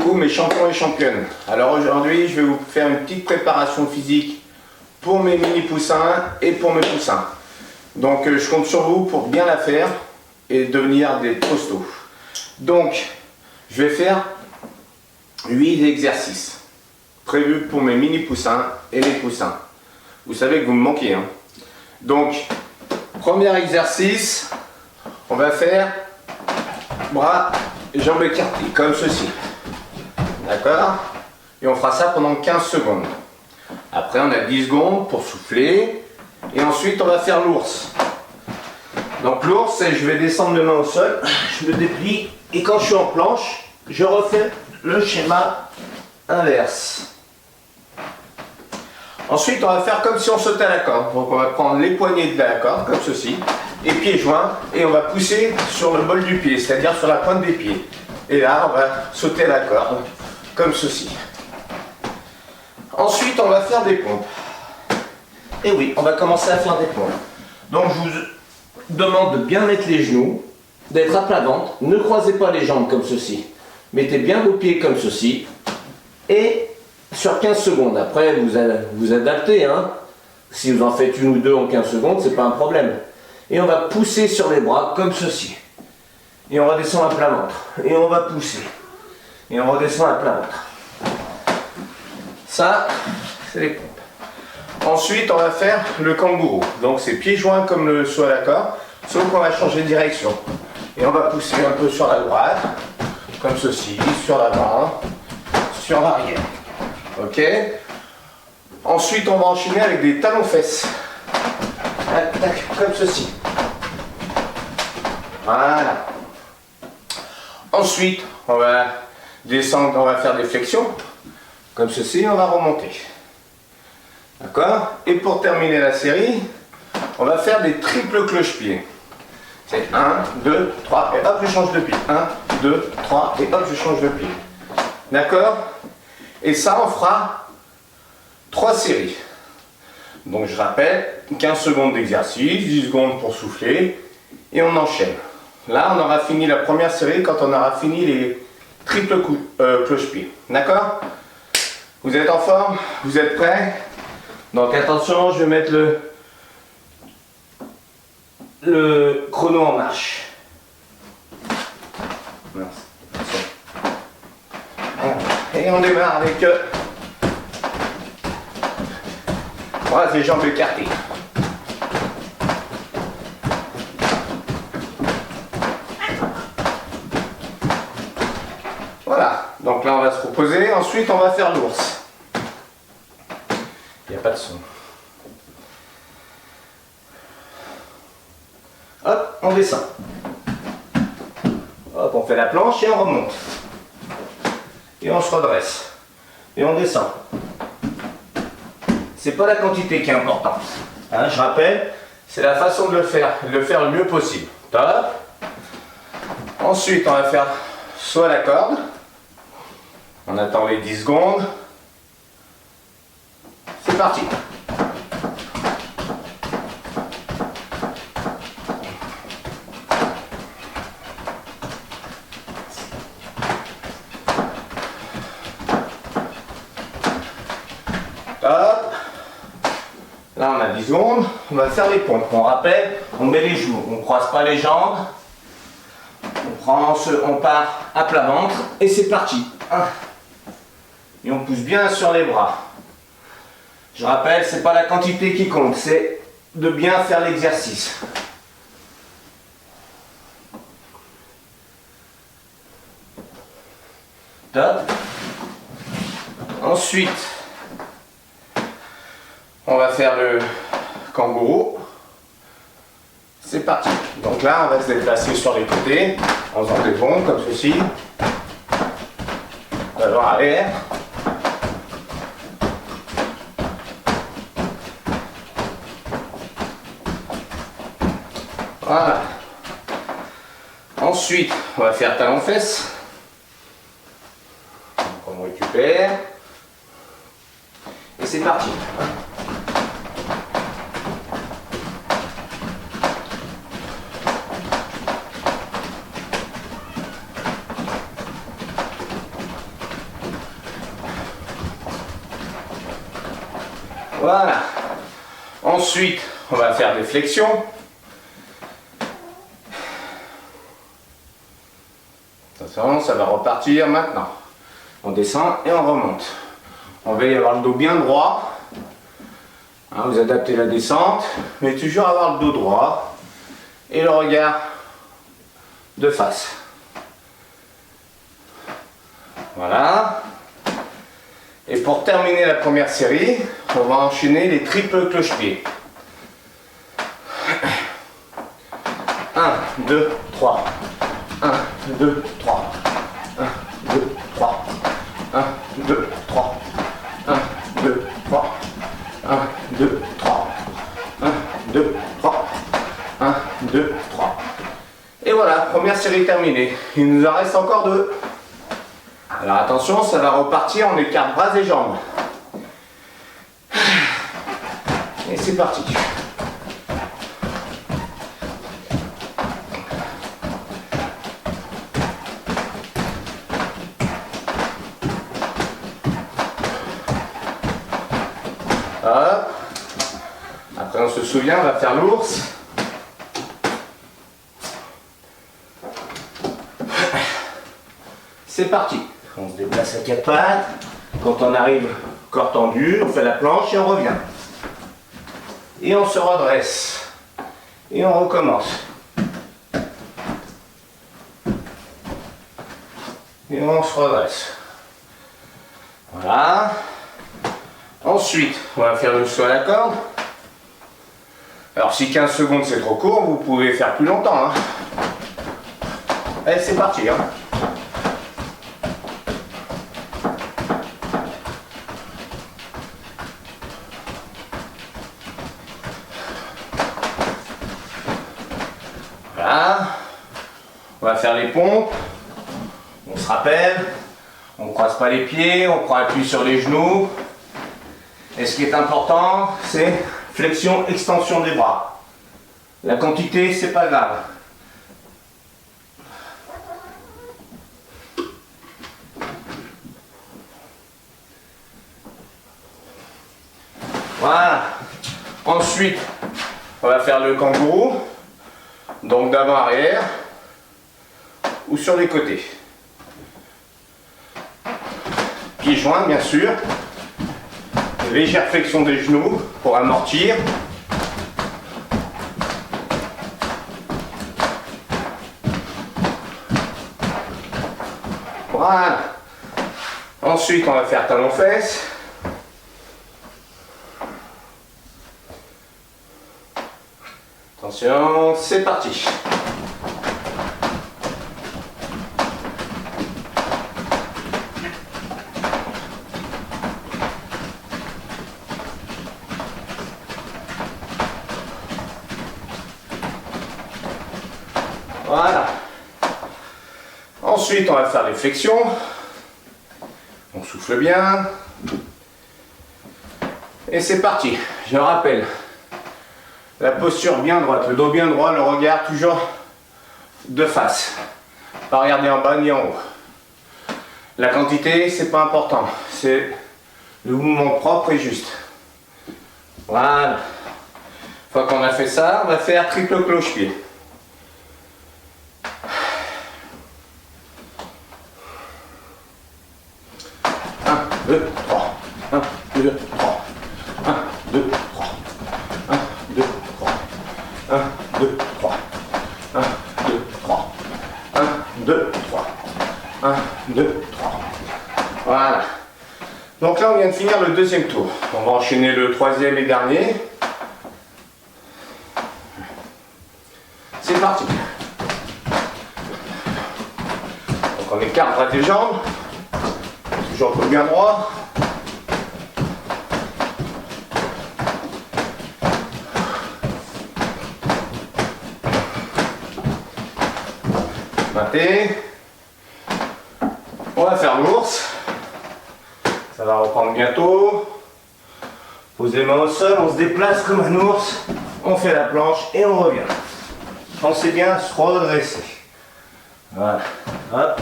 beaucoup mes champions et championnes. Alors aujourd'hui, je vais vous faire une petite préparation physique pour mes mini poussins et pour mes poussins. Donc je compte sur vous pour bien la faire et devenir des costauds. Donc je vais faire 8 exercices prévus pour mes mini poussins et les poussins. Vous savez que vous me manquez, hein. Donc premier exercice, on va faire bras et jambes écartées comme ceci. D'accord? Et on fera ça pendant 15 secondes. Après on a 10 secondes pour souffler. Et ensuite on va faire l'ours. Donc l'ours, c'est je vais descendre le main au sol, je me déplie et quand je suis en planche, je refais le schéma inverse. Ensuite on va faire comme si on sautait à la corde. Donc on va prendre les poignets de la corde comme ceci et pieds joints et on va pousser sur le bol du pied, c'est-à-dire sur la pointe des pieds. Et là on va sauter à la corde comme ceci. Ensuite on va faire des pompes. Et oui, on va commencer à faire des pompes. Donc je vous demande de bien mettre les genoux, d'être à plat ventre, ne croisez pas les jambes comme ceci. Mettez bien vos pieds comme ceci. Et sur 15 secondes, après vous adaptez, hein. Si vous en faites une ou deux en 15 secondes, c'est pas un problème. Et on va pousser sur les bras comme ceci. Et on redescend à plat ventre. Et on va pousser. Et on redescend à plat ventre. Ça, c'est les pompes. Ensuite, on va faire le kangourou. Donc, c'est pieds joints comme le saut à la corde, sauf qu'on va changer de direction. Et on va pousser un peu sur la droite, comme ceci, sur l'avant, sur l'arrière. Ok? Ensuite, on va enchaîner avec des talons-fesses. Tac, tac, comme ceci. Voilà. Ensuite, on va descendre, on va faire des flexions. Comme ceci, on va remonter. D'accord? Et pour terminer la série, on va faire des triples cloche-pieds. C'est 1, 2, 3 et hop, je change de pied. 1, 2, 3 et hop, je change de pied. D'accord? Et ça, on fera 3 séries. Donc je rappelle, 15 secondes d'exercice, 10 secondes pour souffler et on enchaîne. Là, on aura fini la première série quand on aura fini les triples cloche-pieds. D'accord? Vous êtes en forme? Vous êtes prêts? Donc attention, je vais mettre le chrono en marche. Et on démarre avec bras et jambes écartées. Voilà, donc là on va se reposer, ensuite on va faire l'ours. Il n'y a pas de son. Hop, on descend. Hop, on fait la planche et on remonte. Et on se redresse. Et on descend. C'est pas la quantité qui est importante. Hein, je rappelle, c'est la façon de le faire le mieux possible. Top. Ensuite, on va faire soit la corde. On attend les 10 secondes. C'est parti. Top. Là on a 10 secondes. On va faire les pompes. On rappelle, on met les genoux. On ne croise pas les jambes. On part à plat ventre et c'est parti. Et on pousse bien sur les bras. Je rappelle, c'est pas la quantité qui compte, c'est de bien faire l'exercice. Top. Ensuite, on va faire le kangourou. C'est parti. Donc là, on va se déplacer sur les côtés en faisant des bonds comme ceci. Avant arrière. Voilà. Ensuite, on va faire talon-fesses. On récupère. Et c'est parti. Voilà. Ensuite, on va faire des flexions. Attention, ça va repartir maintenant. On descend et on remonte. On va y avoir le dos bien droit. Hein, vous adaptez la descente, mais toujours avoir le dos droit et le regard de face. Voilà. Et pour terminer la première série, on va enchaîner les triples cloche-pieds. 1, 2, 3. 1, 2, 3. 1, 2, 3. 1, 2, 3. 1, 2, 3. 1, 2, 3. 1, 2, 3. 1, 2, 3. Et voilà, première série terminée. Il nous en reste encore 2. Alors attention, ça va repartir, on écarte bras et jambes. Et c'est parti. Hop. Après on se souvient, on va faire l'ours. C'est parti. On se déplace à 4 pattes. Quand on arrive corps tendu, on fait la planche et on revient. Et on se redresse. Et on recommence. Et on se redresse. Voilà. Ensuite, on va faire le saut à la corde. Alors si 15 secondes c'est trop court, vous pouvez faire plus longtemps. Hein. Allez, c'est parti. Hein. Voilà. On va faire les pompes. On se rappelle. On ne croise pas les pieds, on prend appui sur les genoux. Et ce qui est important, c'est flexion, extension des bras. La quantité, c'est pas grave. Voilà. Ensuite, on va faire le kangourou. Donc d'avant arrière ou sur les côtés. Pieds joints, bien sûr. Légère flexion des genoux pour amortir. Voilà. Ensuite, on va faire talon-fesses. Attention, c'est parti. Voilà. Ensuite, on va faire les flexions. On souffle bien. Et c'est parti. Je rappelle. La posture bien droite, le dos bien droit, le regard toujours de face. Pas regarder en bas ni en haut. La quantité, c'est pas important. C'est le mouvement propre et juste. Voilà. Une fois qu'on a fait ça, on va faire triple cloche-pied. 1, 2, 3. 1, 2, 3. 1, 2, 3. 1, 2, 3. 1, 2, 3. 1, 2, 3. 1, 2, 3. 1, 2, 3. Voilà. Donc là, on vient de finir le deuxième tour. On va enchaîner le troisième et dernier. C'est parti. Donc on écarte bras et jambes. Toujours le bien droit. Maté. On va faire l'ours. Ça va reprendre bientôt. Posez les mains au sol, on se déplace comme un ours. On fait la planche et on revient. Pensez bien à se redresser. Voilà. Hop.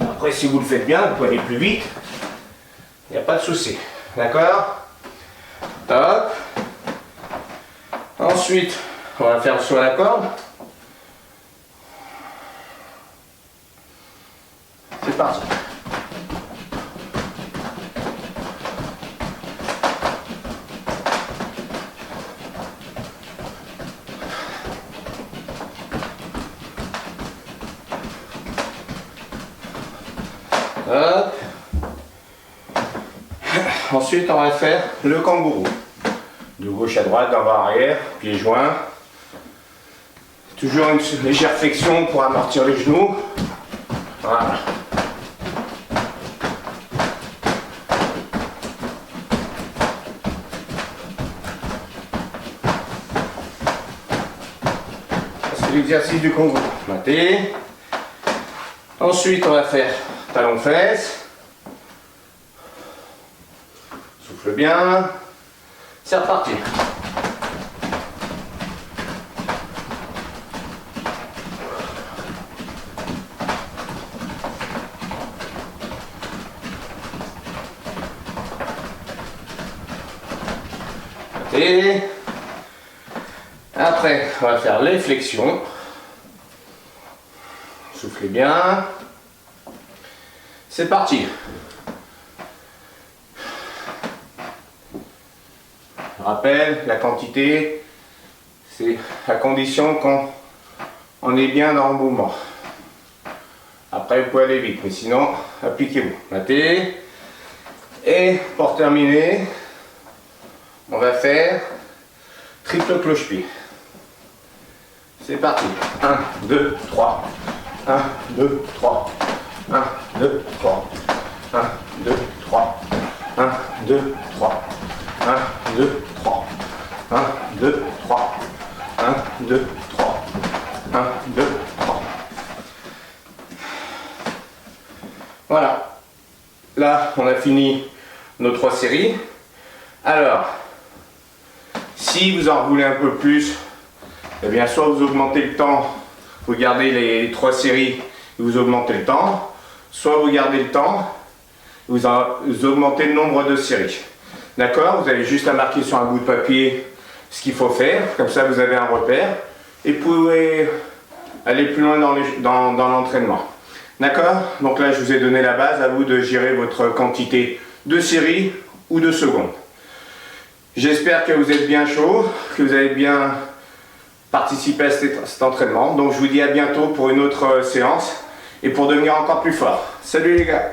Après, si vous le faites bien, vous pouvez aller plus vite. Il n'y a pas de souci. D'accord? Top. Ensuite, on va faire sur la corde. C'est parti. Hop. Ensuite, on va faire le kangourou. De gauche à droite, d'avant à arrière, pieds joints. Toujours une légère flexion pour amortir les genoux. Voilà. C'est l'exercice du kangourou. Maté. Ensuite, on va faire talon-fesse. Souffle bien. C'est reparti. Et après, on va faire les flexions. Soufflez bien. C'est parti. Rappel, la quantité, c'est à condition qu'on est bien dans le mouvement. Après, vous pouvez aller vite, mais sinon, appliquez-vous. Matez. Et pour terminer, on va faire triple cloche-pied. C'est parti. 1, 2, 3. 1, 2, 3. 1, 2, 3. 1, 2, 3. 1, 2, 3. 1, 2, 3. 1, 2, 3. 1, 2, 3. 1, 2, 3. Voilà. Là, on a fini nos 3 séries. Alors, si vous en voulez un peu plus, eh bien, soit vous augmentez le temps, vous gardez les 3 séries et vous augmentez le temps, soit vous gardez le temps, vous augmentez le nombre de séries. D'accord? Vous avez juste à marquer sur un bout de papier ce qu'il faut faire, comme ça vous avez un repère et vous pouvez aller plus loin dans l'entraînement. D'accord? Donc là, je vous ai donné la base, à vous de gérer votre quantité de séries ou de secondes. J'espère que vous êtes bien chaud, que vous avez bien participé à cet entraînement. Donc je vous dis à bientôt pour une autre séance et pour devenir encore plus fort. Salut les gars!